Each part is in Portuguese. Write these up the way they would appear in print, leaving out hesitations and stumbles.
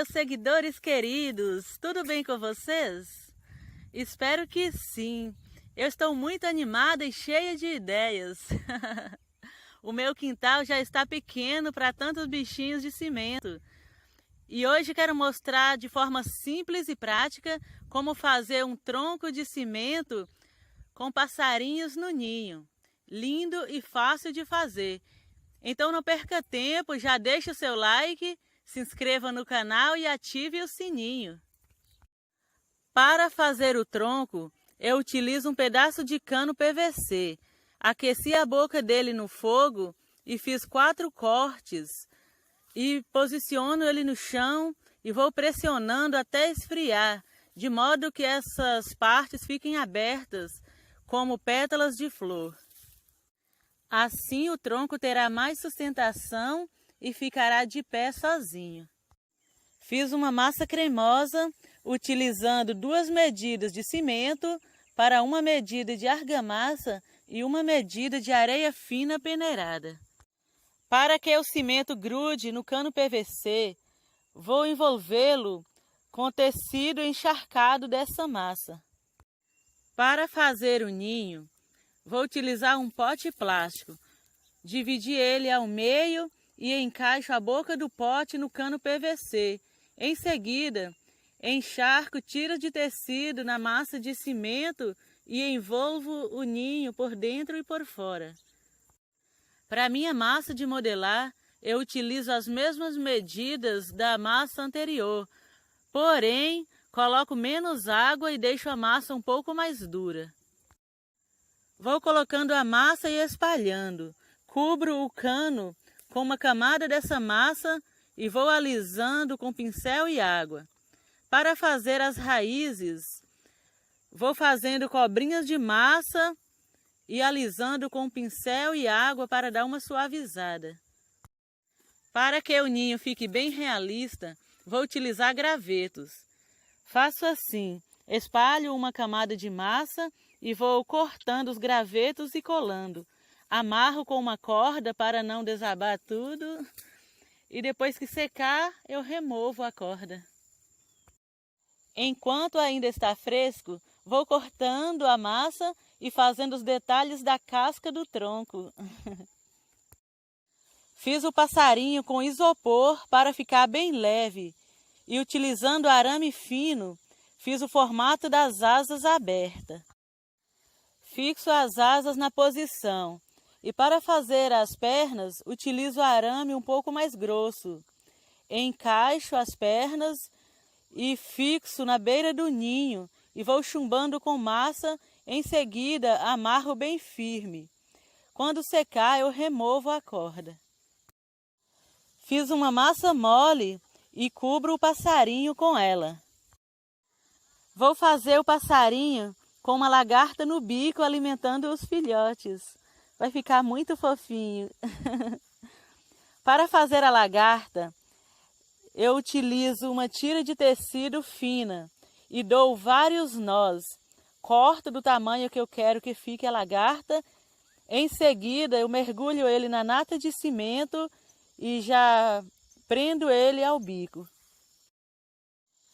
meus seguidores queridos! Tudo bem com vocês? Espero que sim! Eu estou muito animada e cheia de ideias. O meu quintal já está pequeno para tantos bichinhos de cimento. E hoje quero mostrar de forma simples e prática como fazer um tronco de cimento com passarinhos no ninho. Lindo e fácil de fazer. Então não perca tempo, já deixa o seu like, se inscreva no canal e ative o sininho. Para fazer o tronco, eu utilizo um pedaço de cano PVC. Aqueci a boca dele no fogo e fiz 4 cortes. E posiciono ele no chão e vou pressionando até esfriar, de modo que essas partes fiquem abertas, como pétalas de flor. Assim o tronco terá mais sustentação e ficará de pé sozinho. Fiz uma massa cremosa, utilizando 2 medidas de cimento para 1 medida de argamassa e 1 medida de areia fina peneirada. Para que o cimento grude no cano PVC, vou envolvê-lo com tecido encharcado dessa massa. Para fazer o ninho, vou utilizar um pote plástico. Dividi ele ao meio e encaixo a boca do pote no cano PVC. Em seguida, encharco tiras de tecido na massa de cimento e envolvo o ninho por dentro e por fora. Para minha massa de modelar, eu utilizo as mesmas medidas da massa anterior, porém, coloco menos água e deixo a massa um pouco mais dura. Vou colocando a massa e espalhando. Cubro o cano com uma camada dessa massa e vou alisando com pincel e água. Para fazer as raízes, vou fazendo cobrinhas de massa e alisando com pincel e água para dar uma suavizada. Para que o ninho fique bem realista, vou utilizar gravetos. Faço assim, espalho uma camada de massa e vou cortando os gravetos e colando. Amarro com uma corda para não desabar tudo e depois que secar, eu removo a corda. Enquanto ainda está fresco, vou cortando a massa e fazendo os detalhes da casca do tronco. Fiz o passarinho com isopor para ficar bem leve e utilizando arame fino, fiz o formato das asas abertas. Fixo as asas na posição e para fazer as pernas utilizo arame um pouco mais grosso. Encaixo as pernas e fixo na beira do ninho e vou chumbando com massa, em seguida amarro bem firme. Quando secar eu removo a corda. Fiz uma massa mole e cubro o passarinho com ela. Vou fazer o passarinho com uma lagarta no bico alimentando os filhotes. Vai ficar muito fofinho. Para fazer a lagarta, eu utilizo uma tira de tecido fina e dou vários nós. Corto do tamanho que eu quero que fique a lagarta. Em seguida, eu mergulho ele na nata de cimento e já prendo ele ao bico.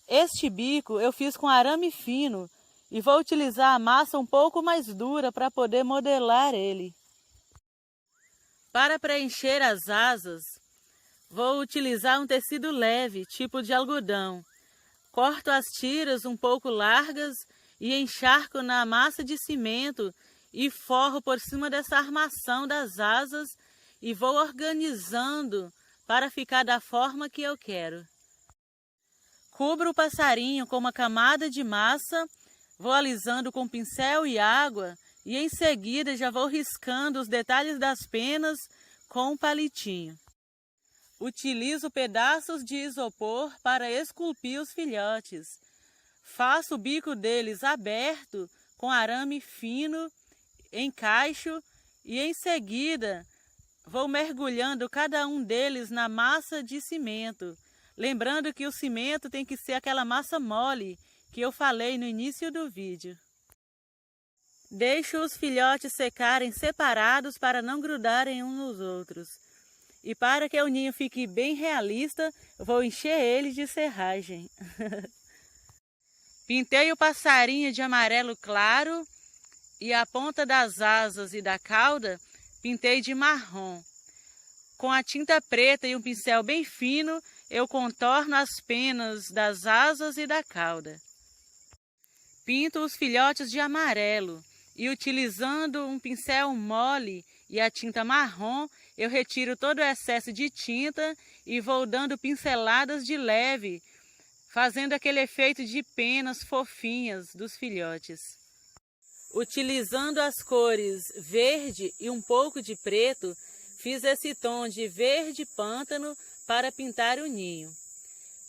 Este bico eu fiz com arame fino e vou utilizar a massa um pouco mais dura para poder modelar ele. Para preencher as asas, vou utilizar um tecido leve, tipo de algodão. Corto as tiras um pouco largas e encharco na massa de cimento e forro por cima dessa armação das asas e vou organizando para ficar da forma que eu quero. Cubro o passarinho com uma camada de massa, vou alisando com pincel e água e em seguida já vou riscando os detalhes das penas com um palitinho. Utilizo pedaços de isopor para esculpir os filhotes. Faço o bico deles aberto com arame fino, encaixo e em seguida vou mergulhando cada um deles na massa de cimento. Lembrando que o cimento tem que ser aquela massa mole que eu falei no início do vídeo. Deixo os filhotes secarem separados para não grudarem uns nos outros. E para que o ninho fique bem realista, vou encher ele de serragem. Pintei o passarinho de amarelo claro e a ponta das asas e da cauda pintei de marrom. Com a tinta preta e um pincel bem fino, eu contorno as penas das asas e da cauda. Pinto os filhotes de amarelo e, utilizando um pincel mole e a tinta marrom, eu retiro todo o excesso de tinta e vou dando pinceladas de leve, fazendo aquele efeito de penas fofinhas dos filhotes. Utilizando as cores verde e um pouco de preto, fiz esse tom de verde pântano para pintar o ninho.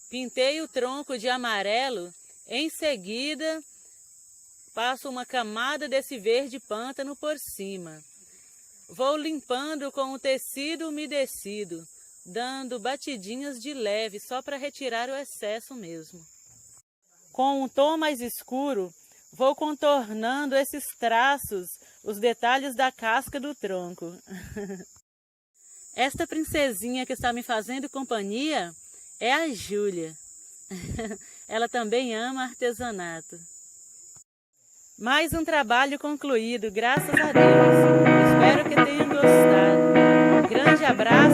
Pintei o tronco de amarelo, em seguida passo uma camada desse verde pântano por cima. Vou limpando com o tecido umedecido, dando batidinhas de leve só para retirar o excesso mesmo. Com um tom mais escuro, vou contornando esses traços, os detalhes da casca do tronco. Esta princesinha que está me fazendo companhia é a Júlia. Ela também ama artesanato. Mais um trabalho concluído, graças a Deus. Espero que tenham gostado. Grande abraço.